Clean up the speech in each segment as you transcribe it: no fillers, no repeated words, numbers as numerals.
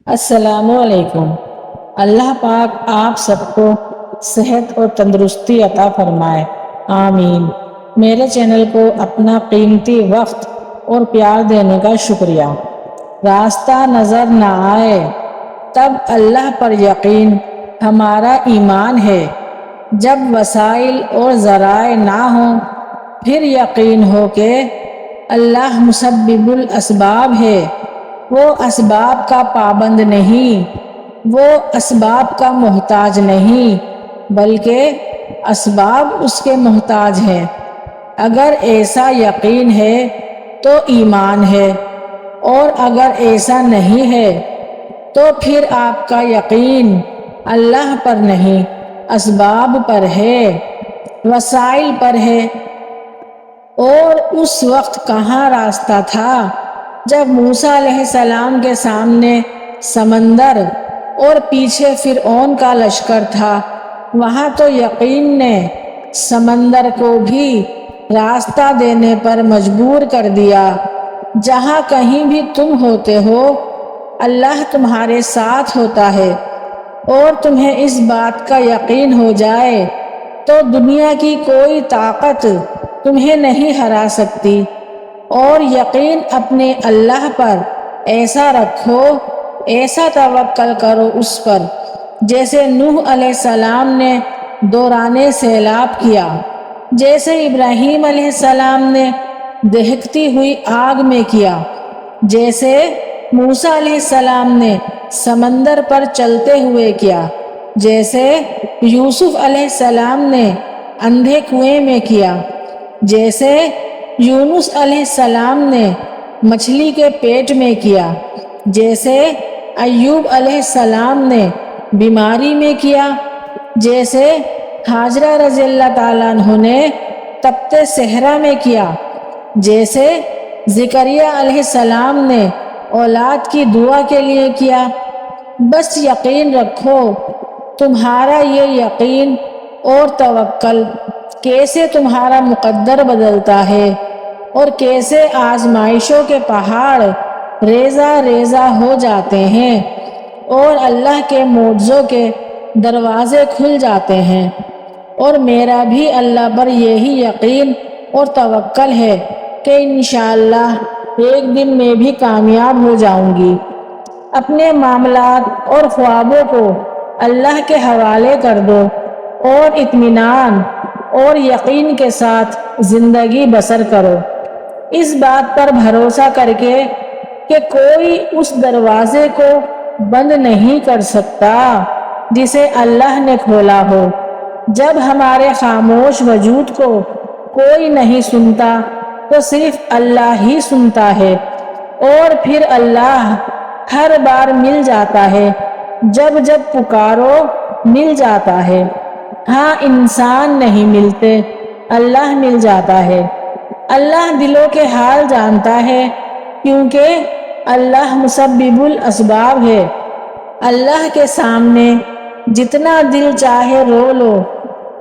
السلام علیکم۔ اللہ پاک آپ سب کو صحت اور تندرستی عطا فرمائے، آمین۔ میرے چینل کو اپنا قیمتی وقت اور پیار دینے کا شکریہ۔ راستہ نظر نہ آئے تب اللہ پر یقین ہمارا ایمان ہے، جب وسائل اور ذرائع نہ ہوں پھر یقین ہو کہ اللہ مسبب الاسباب ہے۔ وہ اسباب کا پابند نہیں، وہ اسباب کا محتاج نہیں، بلکہ اسباب اس کے محتاج ہیں۔ اگر ایسا یقین ہے تو ایمان ہے، اور اگر ایسا نہیں ہے تو پھر آپ کا یقین اللہ پر نہیں، اسباب پر ہے، وسائل پر ہے۔ اور اس وقت کہاں راستہ تھا جب موسیٰ علیہ السلام کے سامنے سمندر اور پیچھے فرعون کا لشکر تھا۔ وہاں تو یقین نے سمندر کو بھی راستہ دینے پر مجبور کر دیا۔ جہاں کہیں بھی تم ہوتے ہو اللہ تمہارے ساتھ ہوتا ہے، اور تمہیں اس بات کا یقین ہو جائے تو دنیا کی کوئی طاقت تمہیں نہیں ہرا سکتی۔ اور یقین اپنے اللہ پر ایسا رکھو، ایسا توکل کرو اس پر جیسے نوح علیہ السلام نے دوران سیلاب کیا، جیسے ابراہیم علیہ السلام نے دہکتی ہوئی آگ میں کیا، جیسے موسیٰ علیہ السلام نے سمندر پر چلتے ہوئے کیا، جیسے یوسف علیہ السلام نے اندھے کنویں میں کیا، جیسے یونس علیہ السلام نے مچھلی کے پیٹ میں کیا، جیسے ایوب علیہ السلام نے بیماری میں کیا، جیسے ہاجرہ رضی اللہ تعالیٰ عنہ نے تپتے صحرا میں کیا، جیسے زکریا علیہ السلام نے اولاد کی دعا کے لیے کیا۔ بس یقین رکھو، تمہارا یہ یقین اور توکل کیسے تمہارا مقدر بدلتا ہے، اور کیسے آزمائشوں کے پہاڑ ریزہ ریزہ ہو جاتے ہیں اور اللہ کے معجزوں کے دروازے کھل جاتے ہیں۔ اور میرا بھی اللہ پر یہی یقین اور توکل ہے کہ انشاءاللہ ایک دن میں بھی کامیاب ہو جاؤں گی۔ اپنے معاملات اور خوابوں کو اللہ کے حوالے کر دو اور اطمینان اور یقین کے ساتھ زندگی بسر کرو، اس بات پر بھروسہ کر کے کہ کوئی اس دروازے کو بند نہیں کر سکتا جسے اللہ نے کھولا ہو۔ جب ہمارے خاموش وجود کو کوئی نہیں سنتا تو صرف اللہ ہی سنتا ہے، اور پھر اللہ ہر بار مل جاتا ہے، جب جب پکارو مل جاتا ہے۔ ہاں انسان نہیں ملتے، اللہ مل جاتا ہے۔ اللہ دلوں کے حال جانتا ہے، کیونکہ اللہ مسبب الاسباب ہے۔ اللہ کے سامنے جتنا دل چاہے رو لو،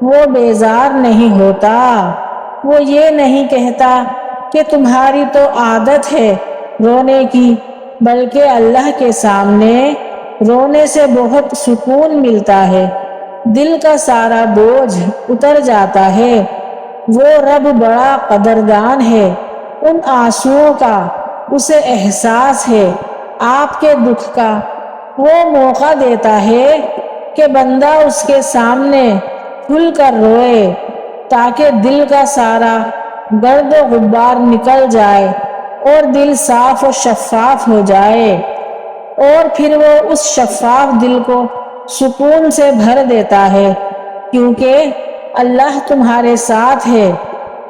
وہ بیزار نہیں ہوتا۔ وہ یہ نہیں کہتا کہ تمہاری تو عادت ہے رونے کی، بلکہ اللہ کے سامنے رونے سے بہت سکون ملتا ہے، دل کا سارا بوجھ اتر جاتا ہے۔ وہ رب بڑا قدردان ہے، ان آنسوؤں کا اسے احساس ہے، آپ کے دکھ کا۔ وہ موقع دیتا ہے کہ بندہ اس کے سامنے کھل کر روئے، تاکہ دل کا سارا گرد و غبار نکل جائے اور دل صاف و شفاف ہو جائے۔ اور پھر وہ اس شفاف دل کو سکون سے بھر دیتا ہے، کیونکہ اللہ تمہارے ساتھ ہے،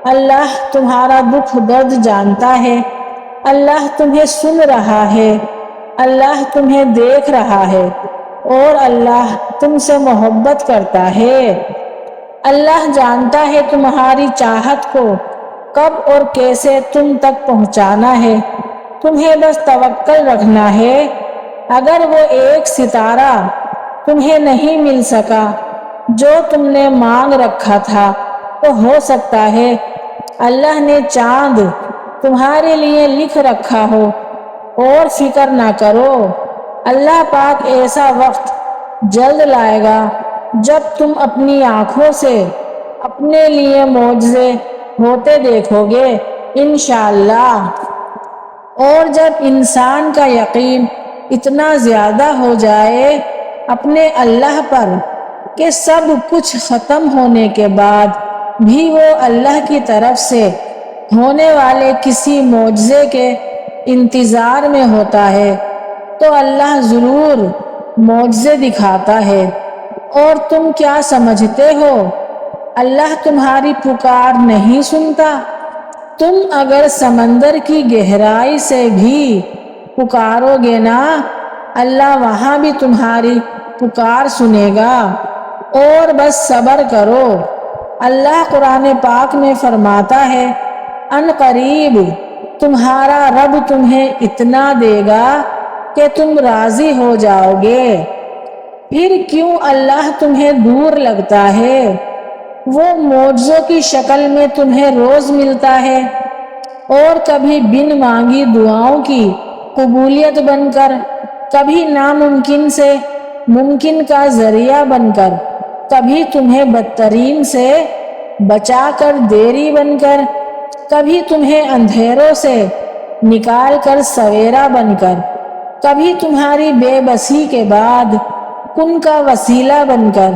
اللہ تمہارا دکھ درد جانتا ہے، اللہ تمہیں سن رہا ہے، اللہ تمہیں دیکھ رہا ہے، اور اللہ تم سے محبت کرتا ہے۔ اللہ جانتا ہے تمہاری چاہت کو کب اور کیسے تم تک پہنچانا ہے، تمہیں بس توکل رکھنا ہے۔ اگر وہ ایک ستارہ تمہیں نہیں مل سکا جو تم نے مانگ رکھا تھا، تو ہو سکتا ہے اللہ نے چاند تمہارے لیے لکھ رکھا ہو۔ اور فکر نہ کرو، اللہ پاک ایسا وقت جلد لائے گا جب تم اپنی آنکھوں سے اپنے لیے معجزے ہوتے دیکھو گے انشاءاللہ۔ اور جب انسان کا یقین اتنا زیادہ ہو جائے اپنے اللہ پر کہ سب کچھ ختم ہونے کے بعد بھی وہ اللہ کی طرف سے ہونے والے کسی معجزے کے انتظار میں ہوتا ہے تو اللہ ضرور معجزے دکھاتا ہے۔ اور تم کیا سمجھتے ہو اللہ تمہاری پکار نہیں سنتا؟ تم اگر سمندر کی گہرائی سے بھی پکارو گے نا اللہ وہاں بھی تمہاری پکار سنے گا۔ اور بس صبر کرو۔ اللہ قرآن پاک میں فرماتا ہے ان قریب تمہارا رب تمہیں اتنا دے گا کہ تم راضی ہو جاؤ گے۔ پھر کیوں اللہ تمہیں دور لگتا ہے؟ وہ معجزوں کی شکل میں تمہیں روز ملتا ہے، اور کبھی بن مانگی دعاؤں کی قبولیت بن کر، کبھی ناممکن سے ممکن کا ذریعہ بن کر، کبھی تمہیں بدترین سے بچا کر دیری بن کر، کبھی تمہیں اندھیروں سے نکال کر سویرا بن کر، کبھی تمہاری بے بسی کے بعد کن کا وسیلہ بن کر،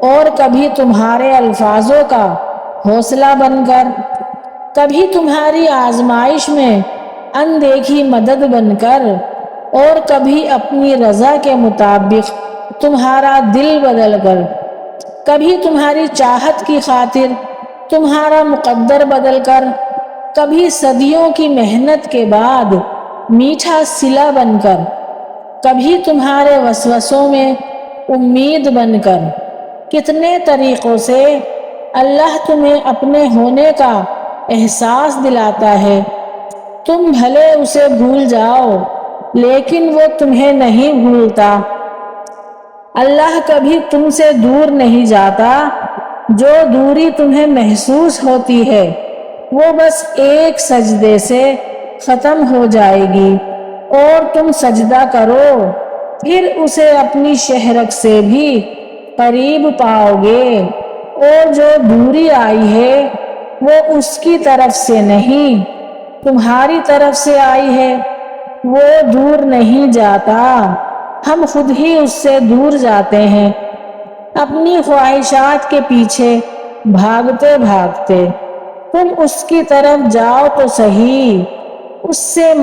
اور کبھی تمہارے الفاظوں کا حوصلہ بن کر، کبھی تمہاری آزمائش میں اندیکھی مدد بن کر، اور کبھی اپنی رضا کے مطابق تمہارا دل بدل کر، کبھی تمہاری چاہت کی خاطر تمہارا مقدر بدل کر، کبھی صدیوں کی محنت کے بعد میٹھا صلہ بن کر، کبھی تمہارے وسوسوں میں امید بن کر۔ کتنے طریقوں سے اللہ تمہیں اپنے ہونے کا احساس دلاتا ہے۔ تم بھلے اسے بھول جاؤ لیکن وہ تمہیں نہیں بھولتا۔ اللہ کبھی تم سے دور نہیں جاتا۔ جو دوری تمہیں محسوس ہوتی ہے وہ بس ایک سجدے سے ختم ہو جائے گی، اور تم سجدہ کرو پھر اسے اپنی شہرت سے بھی قریب پاؤ گے۔ اور جو دوری آئی ہے وہ اس کی طرف سے نہیں تمہاری طرف سے آئی ہے۔ وہ دور نہیں جاتا، ہم خود ہی اس سے دور جاتے ہیں اپنی خواہشات کے پیچھے بھاگتے بھاگتے۔ تم اس کی طرف جاؤ تو صحیح، اس سے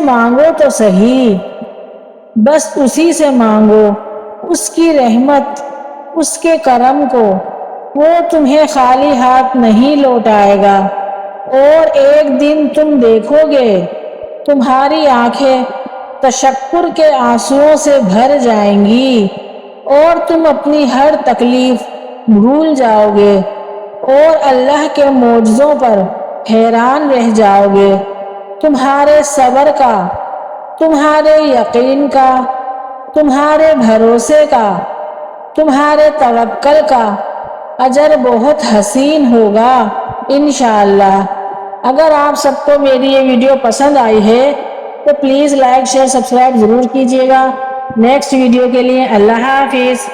مانگو تو صحیح، بس اسی سے مانگو اس کی رحمت، اس کے کرم کو۔ وہ تمہیں خالی ہاتھ نہیں لوٹائے گا، اور ایک دن تم دیکھو گے تمہاری آنکھیں تشکر کے آنسوؤں سے بھر جائیں گی، اور تم اپنی ہر تکلیف بھول جاؤ گے اور اللہ کے معجزوں پر حیران رہ جاؤ گے۔ تمہارے صبر کا، تمہارے یقین کا، تمہارے بھروسے کا، تمہارے توکل کا اجر بہت حسین ہوگا انشاءاللہ۔ اگر آپ سب کو میری یہ ویڈیو پسند آئی ہے تو پلیز لائک شیئر سبسکرائب ضرور کیجیے گا۔ نیکسٹ ویڈیو کے لیے اللہ حافظ۔